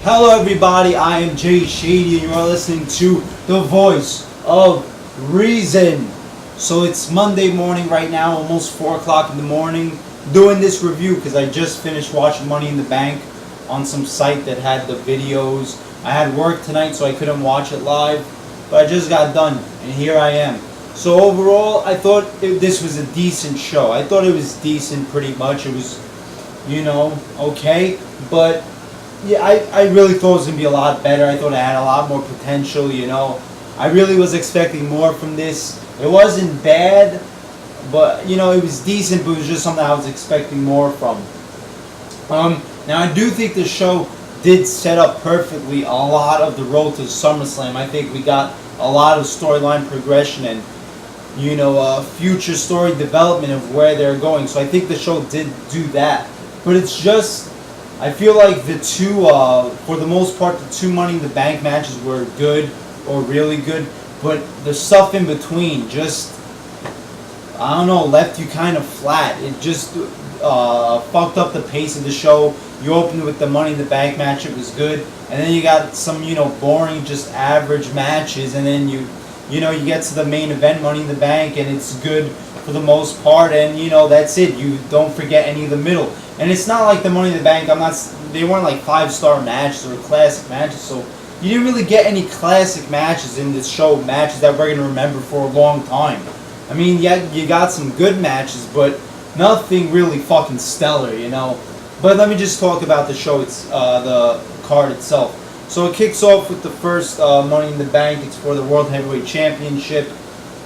Hello everybody, I am Jay Shady and you are listening to the voice of reason. So it's Monday morning right now, almost 4 o'clock in the morning, doing this review because I just finished watching Money in the Bank on some site that had the videos. I had work tonight so I couldn't watch it live, but I just got done and here I am. So overall, I thought this was a decent show. I thought it was decent pretty much. It was, okay, but yeah, I really thought it was going to be a lot better. I thought it had a lot more potential, I really was expecting more from this. It wasn't bad, but, it was decent, but it was just something I was expecting more from. Now, I do think the show did set up perfectly a lot of the road to Summerslam. I think we got a lot of storyline progression and, future story development of where they're going. So I think the show did do that. But it's just, I feel like the two, for the most part, the two Money in the Bank matches were good or really good, but the stuff in between just, I don't know, left you kind of flat. It just fucked up the pace of the show. You opened with the Money in the Bank match, it was good, and then you got some, boring, just average matches, and then you get to the main event, Money in the Bank, and it's good for the most part, and that's it. You don't forget any of the middle. And it's not like the Money in the Bank, they weren't like 5-star matches or classic matches, so you didn't really get any classic matches in this show, matches that we're going to remember for a long time. I mean, yeah, you got some good matches, but nothing really fucking stellar, But let me just talk about the show, the card itself. So it kicks off with the first Money in the Bank. It's for the World Heavyweight Championship.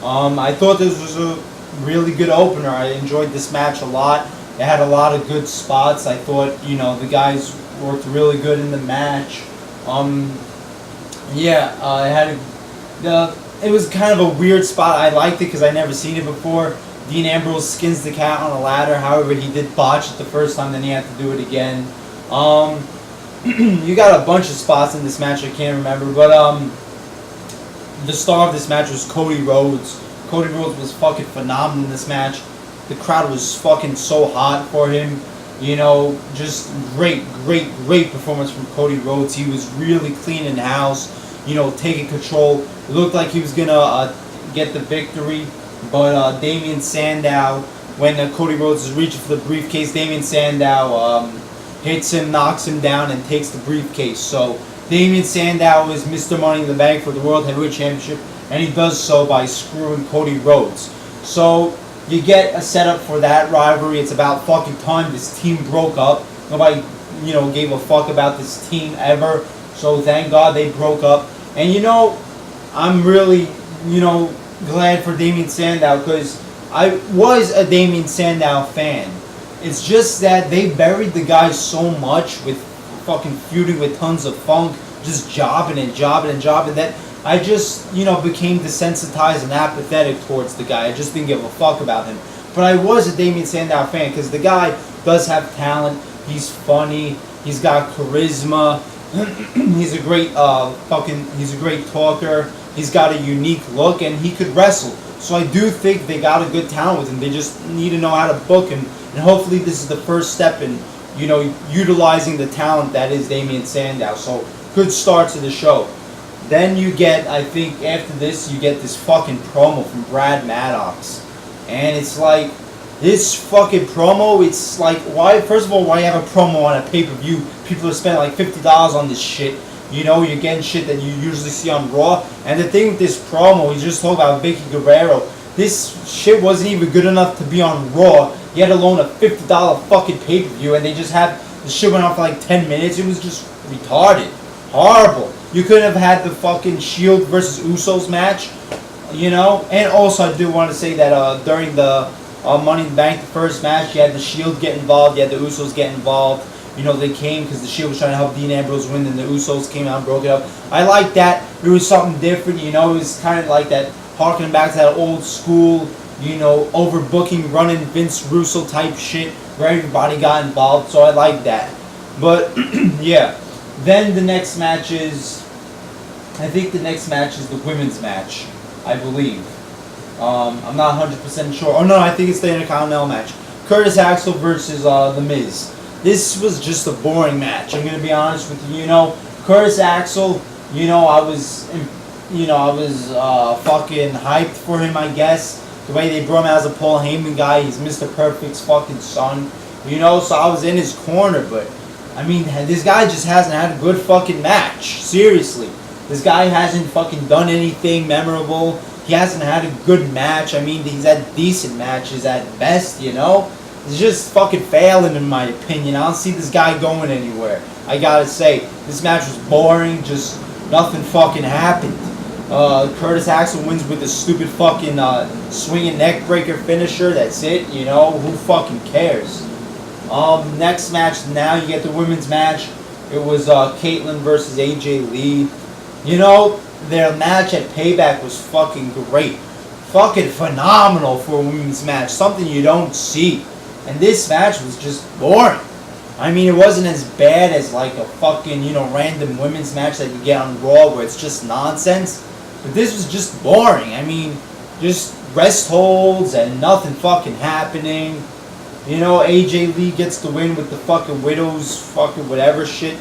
I thought this was a really good opener. I enjoyed this match a lot. It had a lot of good spots. I thought, the guys worked really good in the match. It was kind of a weird spot. I liked it because I never seen it before. Dean Ambrose skins the cat on a ladder. However, he did botch it the first time, then he had to do it again. You got a bunch of spots in this match I can't remember, but the star of this match was Cody Rhodes. Cody Rhodes was fucking phenomenal in this match. The crowd was fucking so hot for him. Just great performance from Cody Rhodes. He was really cleaning house, taking control. It looked like he was going to get the victory. But Damien Sandow, when Cody Rhodes is reaching for the briefcase, Damien Sandow hits him, knocks him down, and takes the briefcase. So Damien Sandow is Mr. Money in the Bank for the World Heavyweight Championship, and he does so by screwing Cody Rhodes. So you get a setup for that rivalry. It's about fucking time this team broke up. Nobody, gave a fuck about this team ever. So thank God they broke up. And I'm really, glad for Damien Sandow because I was a Damien Sandow fan. It's just that they buried the guy so much with fucking feuding with Tons of Funk, just jobbing that I just, became desensitized and apathetic towards the guy. I just didn't give a fuck about him. But I was a Damien Sandow fan because the guy does have talent. He's funny. He's got charisma. He's a great he's a great talker. He's got a unique look and he could wrestle. So I do think they got a good talent with him. They just need to know how to book him. And hopefully this is the first step in, utilizing the talent that is Damien Sandow. So good start to the show. Then you get, I think after this, you get this fucking promo from Brad Maddox. And it's like, this fucking promo, it's like, why, first of all, why you have a promo on a pay-per-view? People are spending like $50 on this shit. You're getting shit that you usually see on Raw. And the thing with this promo, he's just talking about Vicky Guerrero. This shit wasn't even good enough to be on Raw, yet alone a $50 fucking pay-per-view. And they just had, the shit went on for like 10 minutes. It was just retarded. Horrible. You could have had the fucking Shield versus Usos match, And also, I do want to say that during the Money in the Bank, the first match, you had the Shield get involved, you had the Usos get involved. They came because the Shield was trying to help Dean Ambrose win, and the Usos came out and broke it up. I like that. It was something different, It was kind of like that, harkening back to that old school, overbooking, running Vince Russo type shit, where everybody got involved. So I like that. But, yeah. Then the next match is, I think the next match is the women's match, I believe. I'm not 100% sure. Oh no, I think it's the Intercontinental match. Curtis Axel versus The Miz. This was just a boring match. I'm going to be honest with you. Curtis Axel, I was fucking hyped for him, I guess. The way they brought him as a Paul Heyman guy, he's Mr. Perfect's fucking son. So I was in his corner, but I mean, this guy just hasn't had a good fucking match. Seriously. This guy hasn't fucking done anything memorable. He hasn't had a good match. I mean, he's had decent matches at best, He's just fucking failing in my opinion. I don't see this guy going anywhere. I gotta say, this match was boring. Just nothing fucking happened. Curtis Axel wins with a stupid fucking swinging neck breaker finisher. That's it, Who fucking cares? Next match, now you get the women's match. It was Caitlyn versus AJ Lee. Their match at Payback was fucking great. Fucking phenomenal for a women's match. Something you don't see. And this match was just boring. I mean, it wasn't as bad as like a fucking, random women's match that you get on Raw where it's just nonsense. But this was just boring. I mean, just rest holds and nothing fucking happening. AJ Lee gets the win with the fucking Widow's fucking whatever shit.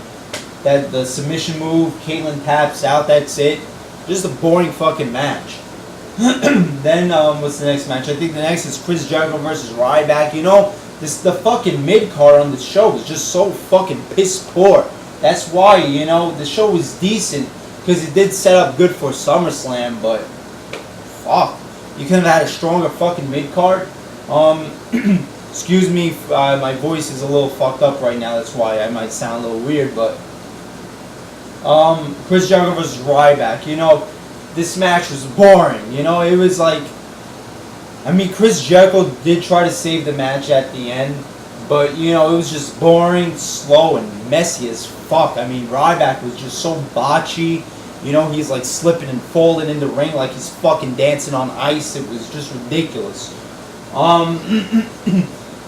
That the submission move, Caitlyn taps out, that's it. Just a boring fucking match. Then, what's the next match? I think the next is Chris Jericho versus Ryback. The fucking mid-card on the show was just so fucking piss poor. That's why, the show was decent, because it did set up good for SummerSlam, but fuck. You couldn't have had a stronger fucking mid-card. Excuse me, my voice is a little fucked up right now, that's why I might sound a little weird, but Chris Jericho versus Ryback, this match was boring, it was like, I mean, Chris Jericho did try to save the match at the end, but, it was just boring, slow, and messy as fuck. I mean, Ryback was just so botchy, he's like slipping and falling in the ring like he's fucking dancing on ice. It was just ridiculous.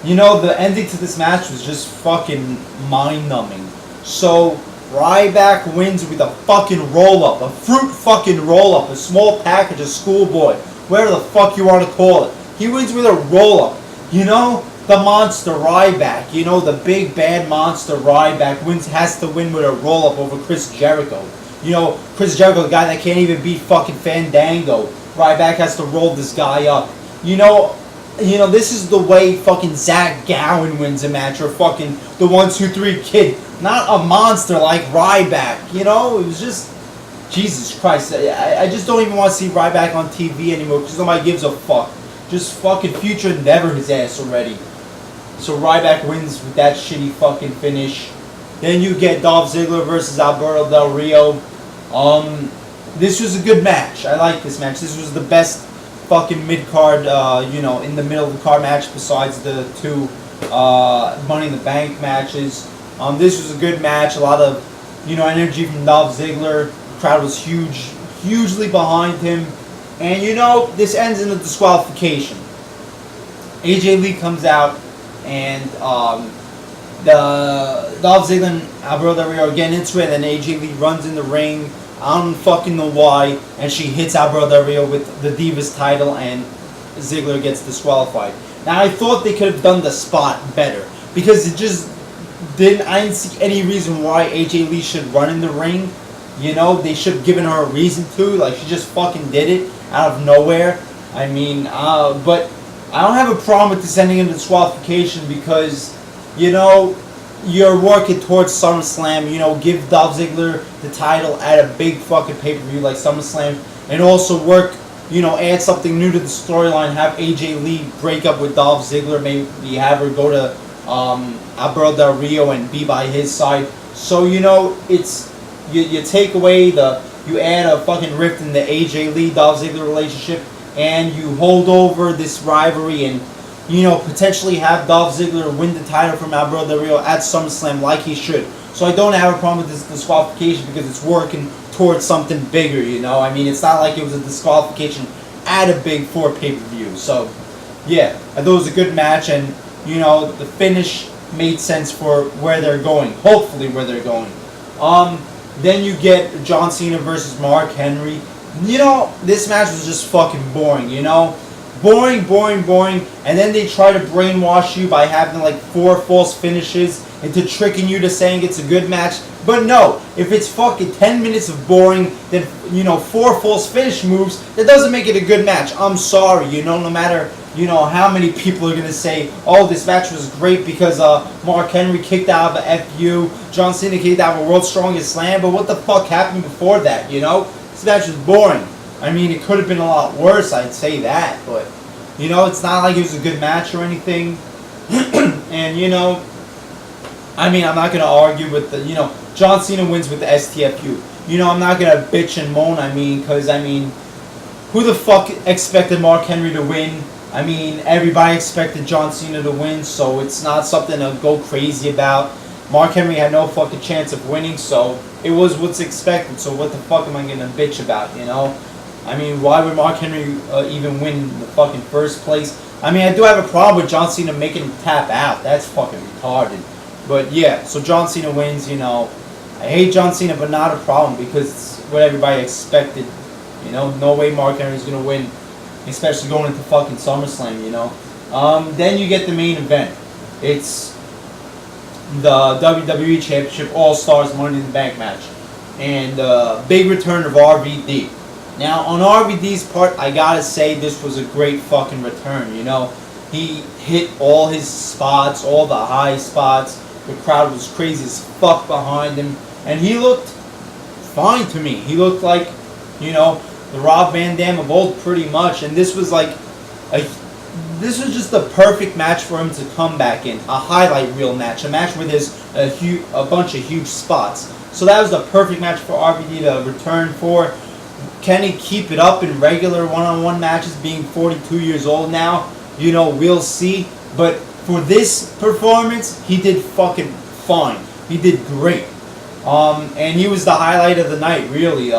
The ending to this match was just fucking mind-numbing. So, Ryback wins with a fucking roll-up, a fruit fucking roll-up, a small package, a schoolboy, whatever the fuck you want to call it. He wins with a roll-up. The monster Ryback, the big bad monster Ryback has to win with a roll-up over Chris Jericho. Chris Jericho, the guy that can't even beat fucking Fandango. Ryback has to roll this guy up. This is the way fucking Zach Gowen wins a match, or fucking the 1-2-3 Kid. Not a monster like Ryback, It was just, Jesus Christ. I just don't even want to see Ryback on TV anymore, because nobody gives a fuck. Just fucking Future Endeavor his ass already. So Ryback wins with that shitty fucking finish. Then you get Dolph Ziggler versus Alberto Del Rio. This was a good match. I like this match. This was the best fucking mid-card, in the middle of the card match besides the two Money in the Bank matches. This was a good match. A lot of, energy from Dolph Ziggler. The crowd was hugely behind him. And, this ends in a disqualification. AJ Lee comes out, and the Dolph Ziggler and Alberto Del Rio are getting into it, and then AJ Lee runs in the ring. I don't fucking know why, and she hits Alberto Del Rio with the Divas title, and Ziggler gets disqualified. Now, I thought they could have done the spot better, because it just didn't. I didn't see any reason why AJ Lee should run in the ring. They should have given her a reason to. Like, she just fucking did it out of nowhere. I mean, but I don't have a problem with this ending in disqualification, because, you're working towards SummerSlam, give Dolph Ziggler the title at a big fucking pay-per-view like SummerSlam, and also work, add something new to the storyline, have AJ Lee break up with Dolph Ziggler, maybe have her go to Alberto Del Rio and be by his side. So, it's, you take away you add a fucking rift in the AJ Lee Dolph Ziggler relationship, and you hold over this rivalry, and potentially have Dolph Ziggler win the title from Alberto Del Rio at SummerSlam like he should. So I don't have a problem with this disqualification, because it's working towards something bigger, I mean, it's not like it was a disqualification at a big 4 pay-per-view. So, yeah, I thought it was a good match, and, the finish made sense for where they're going. Hopefully where they're going. Then you get John Cena versus Mark Henry. This match was just fucking boring, boring, boring, boring, and then they try to brainwash you by having like 4 false finishes into tricking you to saying it's a good match. But no, if it's fucking 10 minutes of boring, then, 4 false finish moves, that doesn't make it a good match. I'm sorry, no matter, how many people are going to say, oh, this match was great because Mark Henry kicked out of a FU, John Cena kicked out of a World's Strongest Slam, but what the fuck happened before that, This match was boring. I mean, it could have been a lot worse, I'd say that, but, it's not like it was a good match or anything. And, I mean, I'm not going to argue with the, John Cena wins with the STFU. I'm not going to bitch and moan, because, who the fuck expected Mark Henry to win? I mean, everybody expected John Cena to win, so it's not something to go crazy about. Mark Henry had no fucking chance of winning, so it was what's expected, so what the fuck am I going to bitch about, I mean, why would Mark Henry even win in the fucking first place? I mean, I do have a problem with John Cena making him tap out. That's fucking retarded. But yeah, so John Cena wins, I hate John Cena, but not a problem because it's what everybody expected. No way Mark Henry's going to win, especially going into fucking SummerSlam, Then you get the main event. It's the WWE Championship All-Stars Money in the Bank match. And big return of RVD. Now, on RVD's part, I gotta say this was a great fucking return, He hit all his spots, all the high spots. The crowd was crazy as fuck behind him. And he looked fine to me. He looked like, the Rob Van Dam of old pretty much. And this was like, this was just the perfect match for him to come back in. A highlight reel match. A match where there's a bunch of huge spots. So that was the perfect match for RVD to return for. Can he keep it up in regular one-on-one matches being 42 years old now? We'll see. But for this performance, he did fucking fine. He did great. And he was the highlight of the night, really.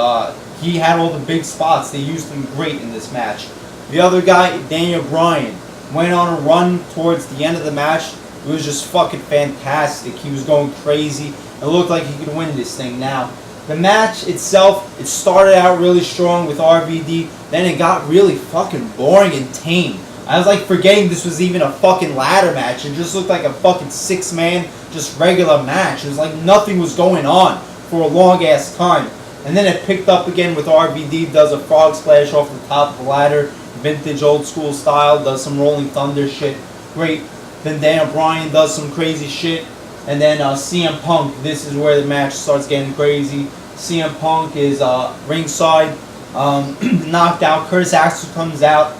He had all the big spots. They used him great in this match. The other guy, Daniel Bryan, went on a run towards the end of the match. It was just fucking fantastic. He was going crazy. It looked like he could win this thing now. The match itself, it started out really strong with RVD, then it got really fucking boring and tame. I was like forgetting this was even a fucking ladder match. It just looked like a fucking 6-man, just regular match. It was like nothing was going on for a long ass time. And then it picked up again with RVD, does a frog splash off the top of the ladder, vintage old school style, does some Rolling Thunder shit. Great. Then Daniel Bryan does some crazy shit. And then CM Punk, this is where the match starts getting crazy. CM Punk is ringside, knocked out. Curtis Axel comes out,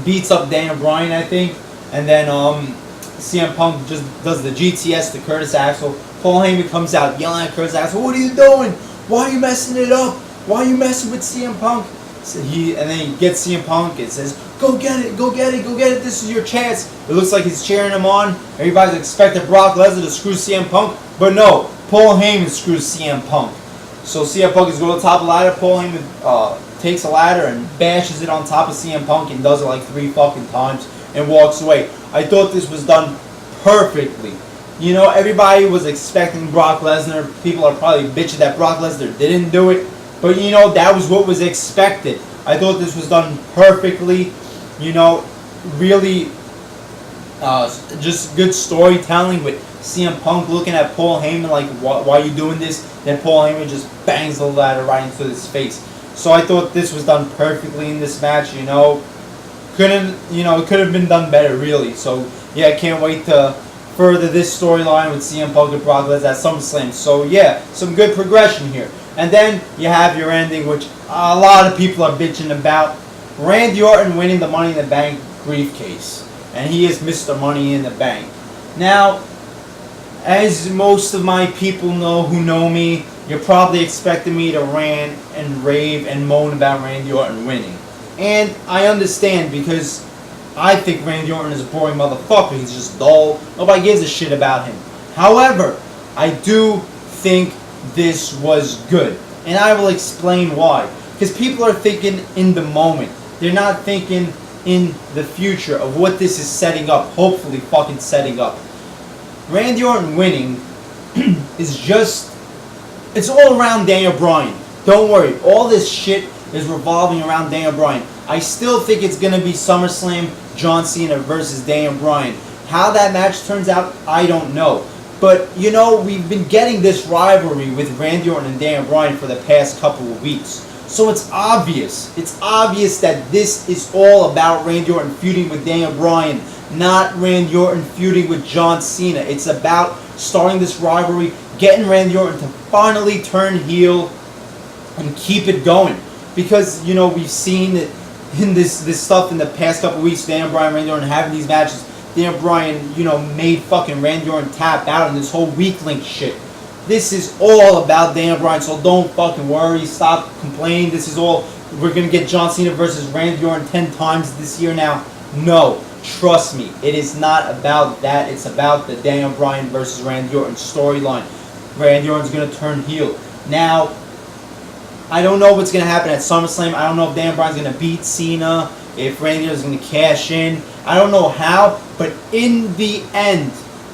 beats up Daniel Bryan, I think. And then CM Punk just does the GTS to Curtis Axel. Paul Heyman comes out yelling at Curtis Axel, "What are you doing? Why are you messing it up? Why are you messing with CM Punk?" So and then he gets CM Punk and says, "Go get it, go get it, go get it. This is your chance." It looks like he's cheering him on. Everybody's expecting Brock Lesnar to screw CM Punk, but no, Paul Heyman screws CM Punk. So CM Punk is going to the top of the ladder. Paul Heyman takes a ladder and bashes it on top of CM Punk and does it like 3 fucking times and walks away. I thought this was done perfectly. Everybody was expecting Brock Lesnar. People are probably bitching that Brock Lesnar didn't do it. But, that was what was expected. I thought this was done perfectly. Really just good storytelling with CM Punk looking at Paul Heyman like, why are you doing this? Then Paul Heyman just bangs the ladder right into his face. So I thought this was done perfectly in this match, it could have been done better, really. So, yeah, I can't wait to further this storyline with CM Punk and Brock Lesnar at SummerSlam. So, yeah, some good progression here. And then you have your ending, which a lot of people are bitching about. Randy Orton winning the Money in the Bank briefcase. And he is Mr. Money in the Bank. Now, as most of my people know who know me, you're probably expecting me to rant and rave and moan about Randy Orton winning. And I understand because I think Randy Orton is a boring motherfucker. He's just dull. Nobody gives a shit about him. However, I do think this was good. And I will explain why. Because people are thinking in the moment. They're not thinking in the future of what this is setting up. Hopefully fucking setting up. Randy Orton winning is just... It's all around Daniel Bryan. Don't worry. All this shit is revolving around Daniel Bryan. I still think it's going to be SummerSlam, John Cena versus Daniel Bryan. How that match turns out, I don't know. But, you know, we've been getting this rivalry with Randy Orton and Daniel Bryan for the past couple of weeks. So it's obvious. It's obvious that this is all about Randy Orton feuding with Daniel Bryan, not Randy Orton feuding with John Cena. It's about starting this rivalry, getting Randy Orton to finally turn heel and keep it going. Because, you know, we've seen it in this stuff in the past couple of weeks, Daniel Bryan, Randy Orton having these matches. Daniel Bryan, you know, made fucking Randy Orton tap out in this whole weak link shit. This is all about Daniel Bryan, so don't fucking worry. Stop complaining. This is all, we're going to get John Cena versus Randy Orton 10 times this year now. No, trust me. It is not about that. It's about the Daniel Bryan versus Randy Orton storyline. Randy Orton's going to turn heel. Now, I don't know what's going to happen at SummerSlam. I don't know if Daniel Bryan's going to beat Cena, if Randy Orton's going to cash in. I don't know how, but in the end,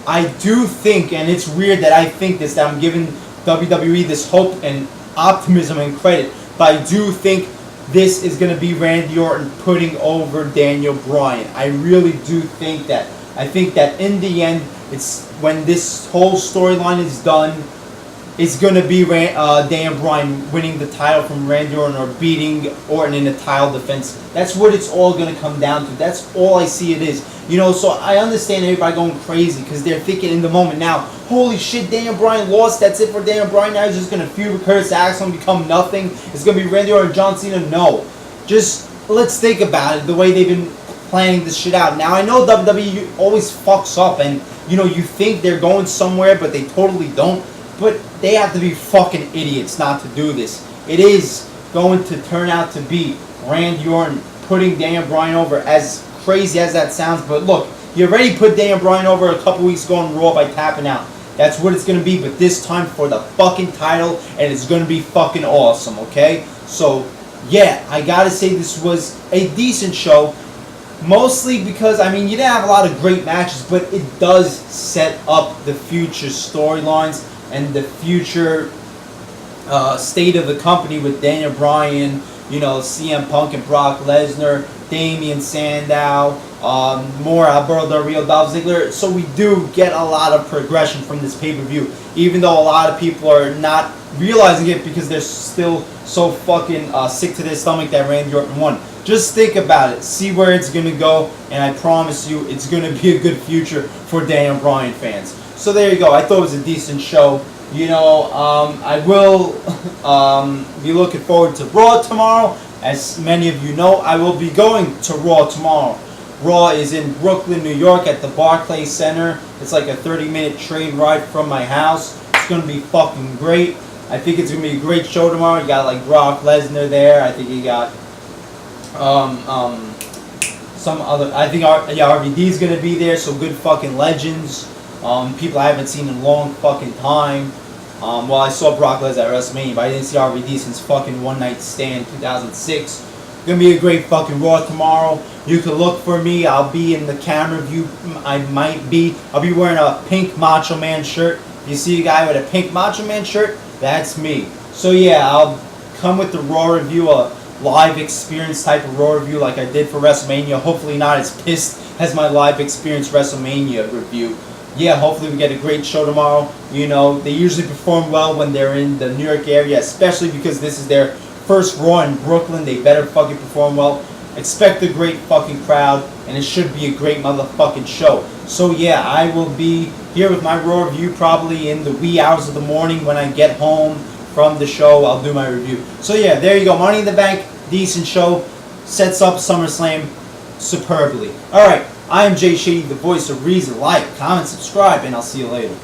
I do think, and it's weird that I think this, that I'm giving WWE this hope and optimism and credit, but I do think this is going to be Randy Orton putting over Daniel Bryan. I really do think that. I think that in the end, it's when this whole storyline is done, it's going to be Daniel Bryan winning the title from Randy Orton or beating Orton in a title defense. That's what it's all going to come down to. That's all I see it is. You know, so I understand everybody going crazy because they're thinking in the moment now, holy shit, Daniel Bryan lost. That's it for Daniel Bryan. Now he's just going to feud with Curtis Axel and become nothing. It's going to be Randy Orton and John Cena. No. Just let's think about it, the way they've been planning this shit out. Now, I know WWE always fucks up and, you know, you think they're going somewhere, but they totally don't. But they have to be fucking idiots not to do this. It is going to turn out to be Randy Orton putting Daniel Bryan over, as crazy as that sounds. But look, you already put Daniel Bryan over a couple weeks ago on Raw by tapping out. That's what it's going to be, but this time for the fucking title, and it's going to be fucking awesome, okay? So, yeah, I gotta say this was a decent show. Mostly because, I mean, you didn't have a lot of great matches, but it does set up the future storylines and the future state of the company with Daniel Bryan, you know, CM Punk and Brock Lesnar, Damian Sandow, more Alberto Del Rio, Dolph Ziggler. So we do get a lot of progression from this pay-per-view, even though a lot of people are not realizing it because they're still so fucking sick to their stomach that Randy Orton won. Just think about it, see where it's going to go, and I promise you it's going to be a good future for Daniel Bryan fans. So there you go. I thought it was a decent show. You know, I will be looking forward to Raw tomorrow. As many of you know, I will be going to Raw tomorrow. Raw is in Brooklyn, New York at the Barclays Center. It's like a 30-minute train ride from my house. It's going to be fucking great. I think it's going to be a great show tomorrow. You got like Brock Lesnar there. I think you got some other, I think RVD is going to be there, so good fucking legends. People I haven't seen in a long fucking time. Well, I saw Brock Lesnar at WrestleMania, but I didn't see RVD since fucking One Night Stand 2006. It's going to be a great fucking Raw tomorrow. You can look for me. I'll be in the camera view. I'll be wearing a pink Macho Man shirt. If you see a guy with a pink Macho Man shirt, that's me. So yeah, I'll come with the Raw review, a live experience type of Raw review like I did for WrestleMania. Hopefully not as pissed as my live experience WrestleMania review. Yeah, hopefully we get a great show tomorrow. You know, they usually perform well when they're in the New York area, especially because this is their first Raw in Brooklyn. They better fucking perform well. Expect a great fucking crowd, and it should be a great motherfucking show. So yeah, I will be here with my Raw review probably in the wee hours of the morning when I get home from the show. I'll do my review. So yeah, there you go. Money in the Bank, decent show. Sets up SummerSlam superbly. Alright, I am Jay Shady, the voice of reason. Like, comment, subscribe, and I'll see you later.